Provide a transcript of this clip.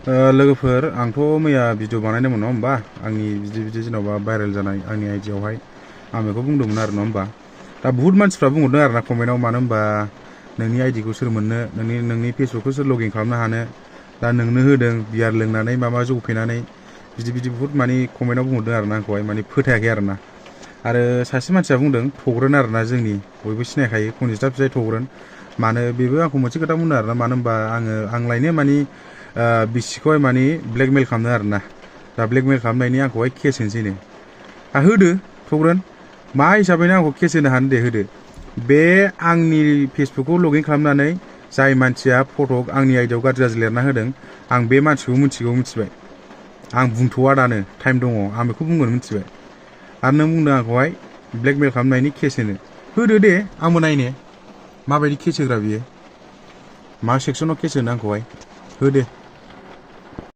लोगोफोर आंथ' मैया भिडिअ बानायदोंमोन नङा होमबा आंनि बिदि जेन'बा भाइरेल जानाय आंनि आइडियावहाय आं बेखौ बुंदोंमोन आरो नङा होमबा दा बुहुत मानसिफ्रा बुंहरदों आरो ना कमेन्टआव मानो होमबा नोंनि आइडिखौ सोर मोननो नोंनि फेसबुकखौ सोर लगइन खालामनो हानो दा नोंनो होदों बियार लोंनानै माबा जौ फेनानै बिदि बुहुत माने कमेन्टआव बुंहरदों आरो ना आंखौहाय माने फोथायाखै आरो ना आरो सासे मानसिया बुंदों थग्रोन आरो ना जोंनि बयबो सिनायखायो कनिष्ठा फिसाय थग्रोन मानो बेबो आंखौ मोनसे खोथा बुंदों आरो ना मानो होमबा आंलायनो माने बिसिखौहाय माने ब्लेकमेल खालामदों आरो ना दा ब्लेकमेल खालामनायनि आंखौहाय केस होनोसैनो होदो थग्रोन मा हिसाबैनो आंखौ केस होनो हानो दे होदो बे आंनि फेसबुकखौ लगइन खालामनानै जाय मानसिया फट' आंनि आइडियाव गाज्रि लिरना होदों आं बे मानसिखौ मिथिबाय आं बुंथ'वा दानो टाइम दङ आं बेखौ बुंगोन मिथिबाय आरो नों बुंदों आंखौहाय ब्लेकमेल खालामनायनि केस होदो दे आंबो नायनो माबायदि केस होग्रा बियो मा सेक्सनाव केस होनो आंखौहाय होदो